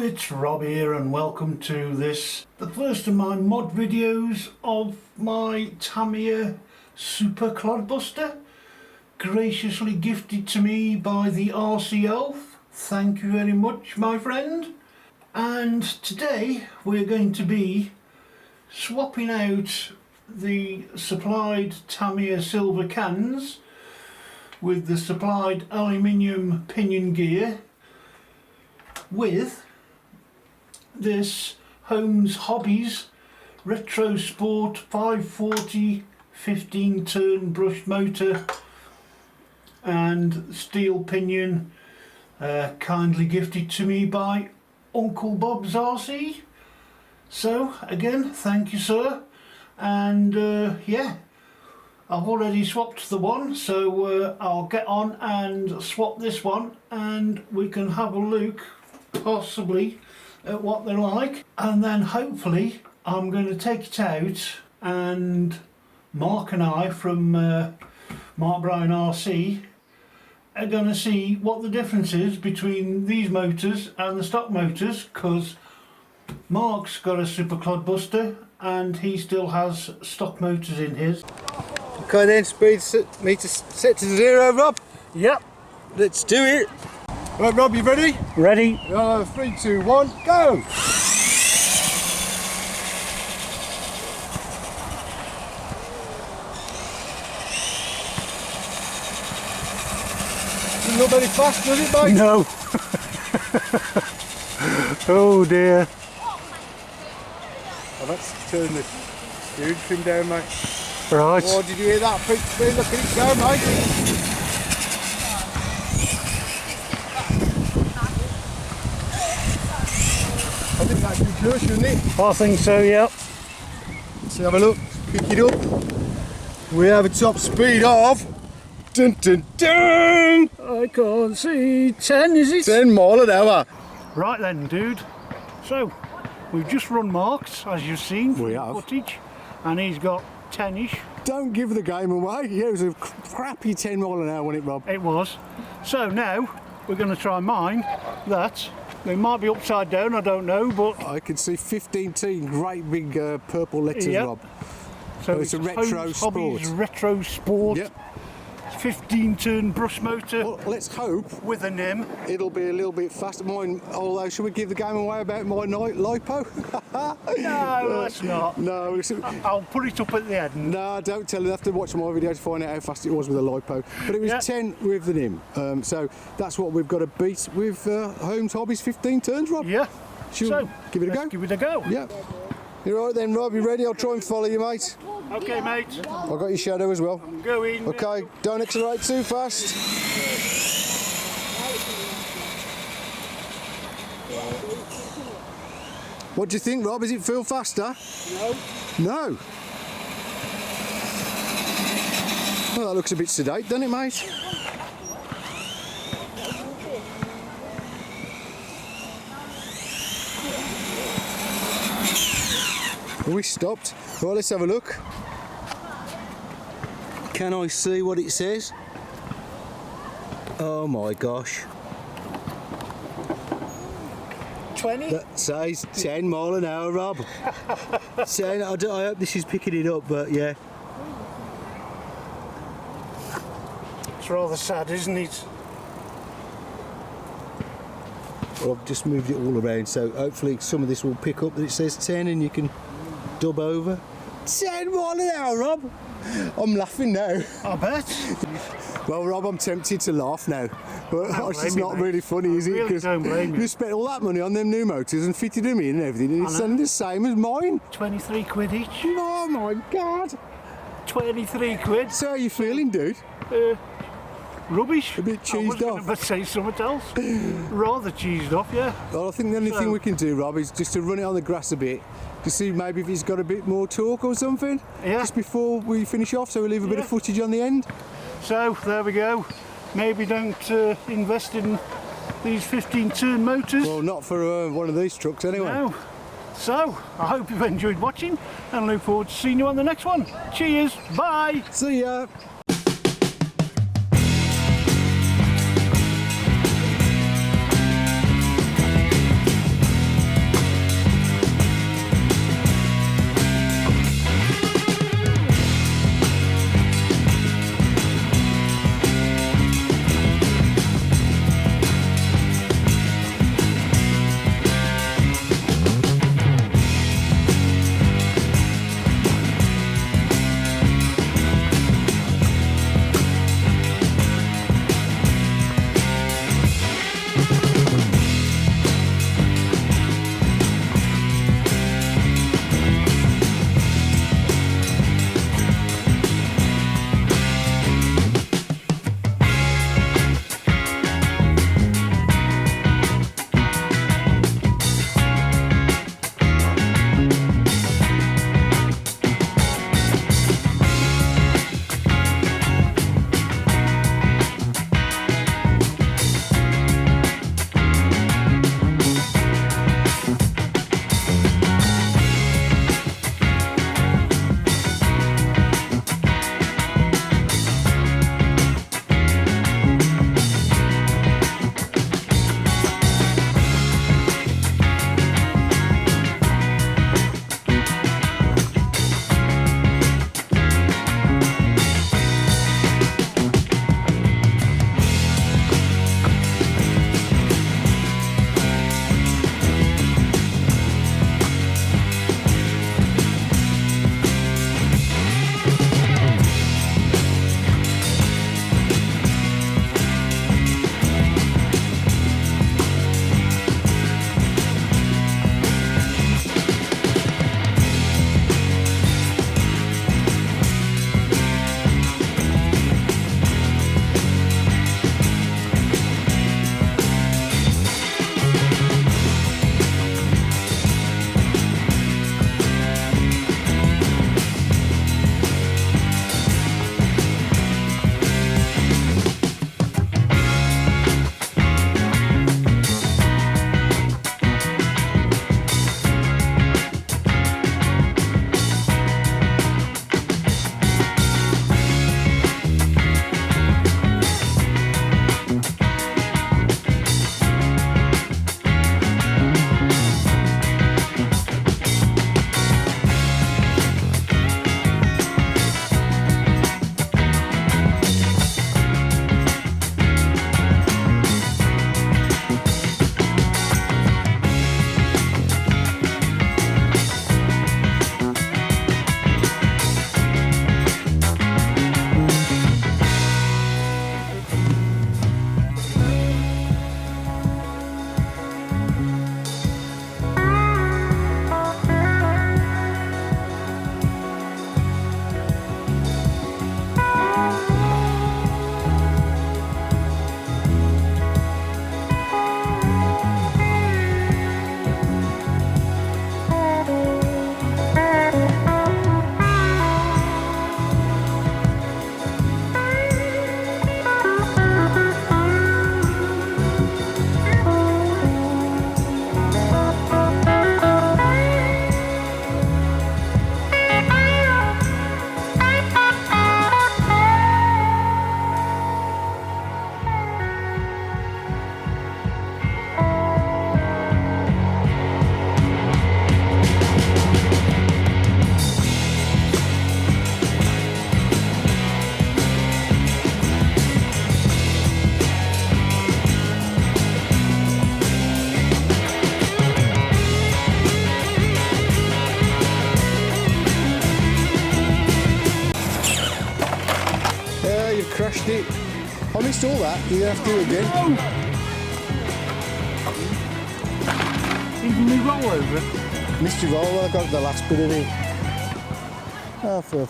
it's Rob here and welcome to this, the first of my mod videos of my Tamiya Super Clod Buster, graciously gifted to me by the RC Elf. Thank you very much, my friend. And today we're going to be swapping out the supplied Tamiya silver cans with the supplied aluminium pinion gear with this Holmes Hobbies Retro Sport 540 15 turn brush motor and steel pinion, kindly gifted to me by Uncle Bob's RC. So again, thank you, sir. And yeah, I've already swapped the one, so I'll get on and swap this one and we can have a look possibly at what they're like, and then hopefully I'm going to take it out and Mark and I from Mark Bryan RC are going to see what the difference is between these motors and the stock motors, because Mark's got a Super Clod Buster and he still has stock motors in his. Okay then, speed meter set to 0, Rob? Yep. Let's do it. Right, Rob, you ready? Ready. 3, 2, 1, go! Doesn't look very fast, does it, mate? No. Oh dear. I've had to turn the steering trim down, mate. Right. Oh, did you hear that? Peak speed, look at it go, mate. I think that should be good, shouldn't it? I think so, yeah. Let's have a look, pick it up. We have a top speed of dun dun dun! I can't see. 10, is it? 10 mile an hour. Right then, dude. So, we've just run Mark's, as you've seen from We the have. footage, and he's got 10-ish. Don't give the game away. Yeah, it was a crappy 10 mile an hour, wasn't it, Rob? It was. So now, we're going to try mine. That, they might be upside down, I don't know, but... I can see 15T, great big purple letters, Yep. Rob. So it's a retro Holmes Hobbies sport. Retro Sport. Yep. 15 turn brush motor Well, let's hope with a NiMH. it'll be a little bit faster. Mine, although, should we give the game away about my lipo? No, let's not. No, I'll put it up at the end. no, don't tell you. You have to watch my video to find out how fast it was with a lipo. But it was Yeah. 10 with the NiMH. So that's what we've got to beat with Holmes Hobbies 15 turns, Rob. Yeah. Should So, we give it a let's go? give it a go. Yeah. You're right then, Rob. You ready? I'll try and follow you, mate. Okay, mate. I've got your shadow as well. I'm going. Okay, don't accelerate too fast. What do you think, Rob? Does it feel faster? No. No. Well, that looks a bit sedate, doesn't it, mate? We stopped. Right, let's have a look. Can I see what it says? Oh my gosh. 20? That says 10 mile an hour, Rob. 10, I hope this is picking it up, but yeah. It's rather sad, isn't it? Well, I've just moved it all around, so hopefully some of this will pick up that it says 10 and you can dub over. 10 mile an hour, Rob. I'm laughing now. I bet. Well, Rob, I'm tempted to laugh now, but it's blame you, not mate. really funny, is it? Really don't blame you. You spent all that money on them new motors and fitted them in and everything, and it's know. only the same as mine. 23 quid each. Oh my God! 23 quid. So how are you feeling, dude? Rubbish. A bit cheesed I was off. going to say something else. Rather cheesed off, yeah. Well, I think the only thing we can do, Rob, is just to run it on the grass a bit to see maybe if he's got a bit more torque or something. Yeah. Just before we finish off, so we leave a bit of footage on the end. So there we go. Maybe don't invest in these 15 turn motors. Well, not for one of these trucks anyway. No. So I hope you've enjoyed watching and look forward to seeing you on the next one. Cheers. Bye. See ya. You've crashed it. I missed all that. You're going to have to do it again. Even me roll over. Missed your roll, I got the last bit of it. Oh, for